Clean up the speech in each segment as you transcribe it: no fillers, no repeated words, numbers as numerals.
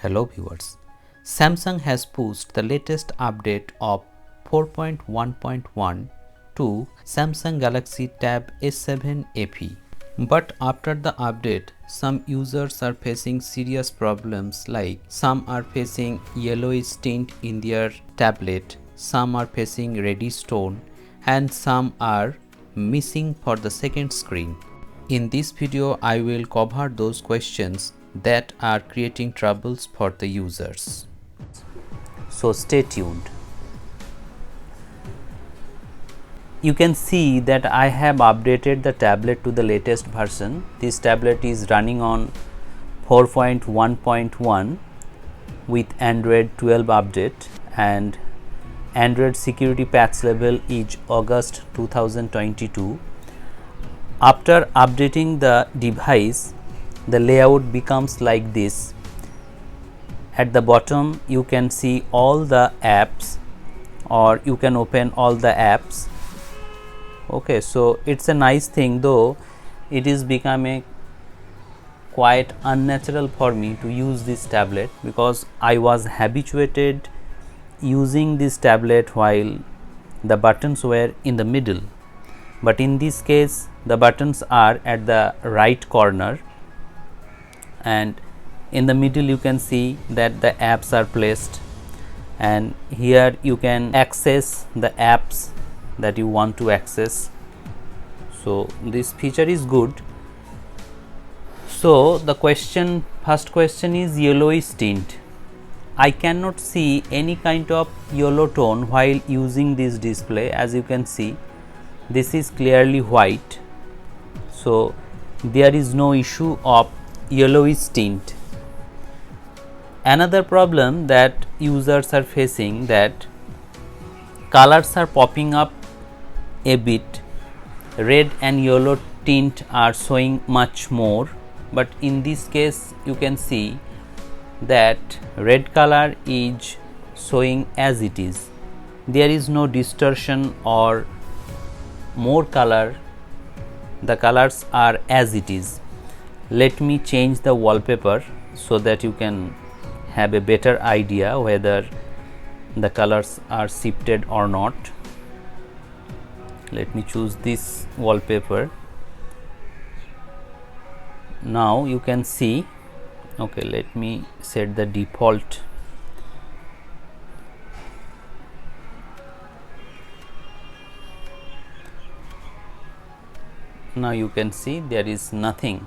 Hello viewers, Samsung has pushed the latest update of 4.1.1 to Samsung Galaxy Tab S7 FE. But after the update, some users are facing serious problems like some are facing yellowish tint in their tablet, some are facing reddish tone and some are missing for the second screen. In this video, I will cover those questions that are creating troubles for the users. So stay tuned. You can see that I have updated the tablet to the latest version. This tablet is running on 4.1.1 with Android 12 update and Android security patch level is August 2022. After updating the device, the layout becomes like this. At the bottom you can see all the apps, or you can open all the apps. Okay, so it's a nice thing, though it is becoming quite unnatural for me to use this tablet because I was habituated using this tablet while the buttons were in the middle, but in this case the buttons are at the right corner and in the middle you can see that the apps are placed, and here you can access the apps that you want to access. So this feature is good. So the first question is yellowish tint. I cannot see any kind of yellow tone while using this display. As you can see, this is clearly white, so there is no issue of yellowish tint. Another problem that users are facing, that colors are popping up a bit. Red and yellow tint are showing much more, but in this case you can see that red color is showing as it is. There is no distortion or more color. The colors are as it is. Let me change the wallpaper so that you can have a better idea whether the colors are shifted or not. Let me choose this wallpaper. Now you can see, okay, let me set the default. Now you can see there is nothing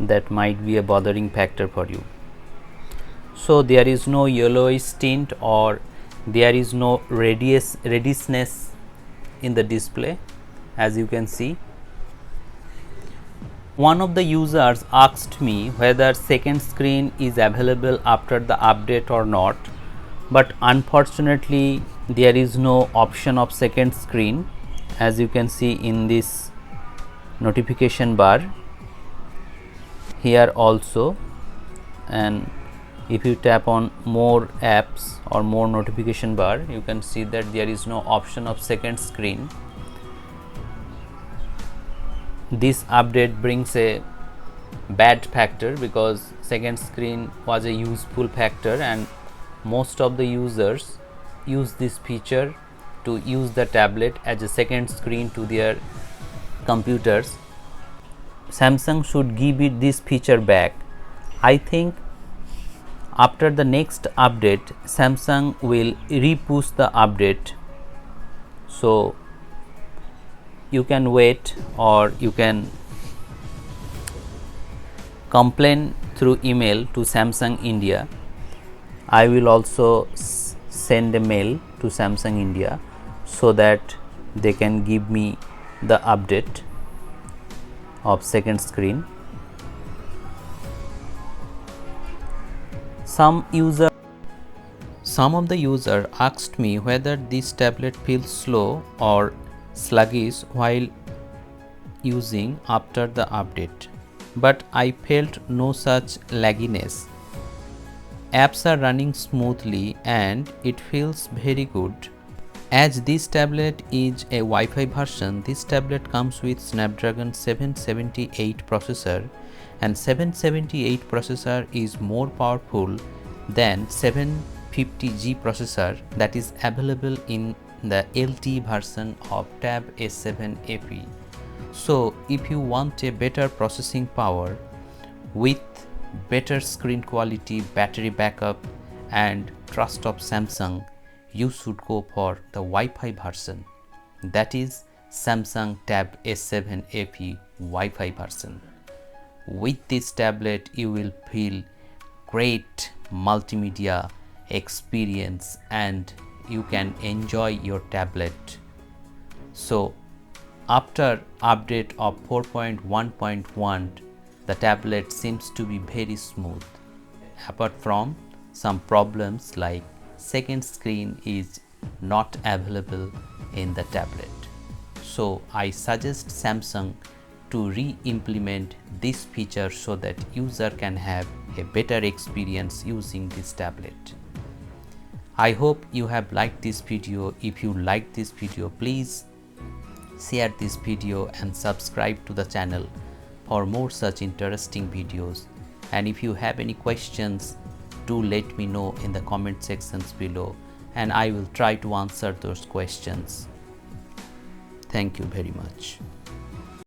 that might be a bothering factor for you. So there is no yellowish tint or there is no reddishness in the display. As you can see, one of the users asked me whether second screen is available after the update or not, but unfortunately there is no option of second screen, as you can see in this notification bar here also. And if you tap on more apps or more notification bar, you can see that there is no option of second screen. This update brings a bad factor because second screen was a useful factor and most of the users use this feature to use the tablet as a second screen to their computers. Samsung should give it this feature back. I think after the next update Samsung will re-push the update, so you can wait or you can complain through email to Samsung India. I will also send a mail to Samsung India so that they can give me the update of second screen. Some of the users asked me whether this tablet feels slow or sluggish while using after the update, but I felt no such lagginess. Apps are running smoothly and it feels very good. As this tablet is a Wi-Fi version, this tablet comes with Snapdragon 778 processor and 778 processor is more powerful than 750G processor that is available in the LTE version of Tab S7 FE. So if you want a better processing power with better screen quality, battery backup and trust of Samsung, you should go for the Wi-Fi version, that is Samsung Tab S7 FE Wi-Fi version. With this tablet you will feel great multimedia experience and you can enjoy your tablet. So after update of 4.1.1, the tablet seems to be very smooth, apart from some problems like second screen is not available in the tablet. So I suggest Samsung to re-implement this feature so that user can have a better experience using this tablet. I hope you have liked this video. If you liked this video, please share this video and subscribe to the channel for more such interesting videos. And if you have any questions, do let me know in the comment sections below and I will try to answer those questions. Thank you very much.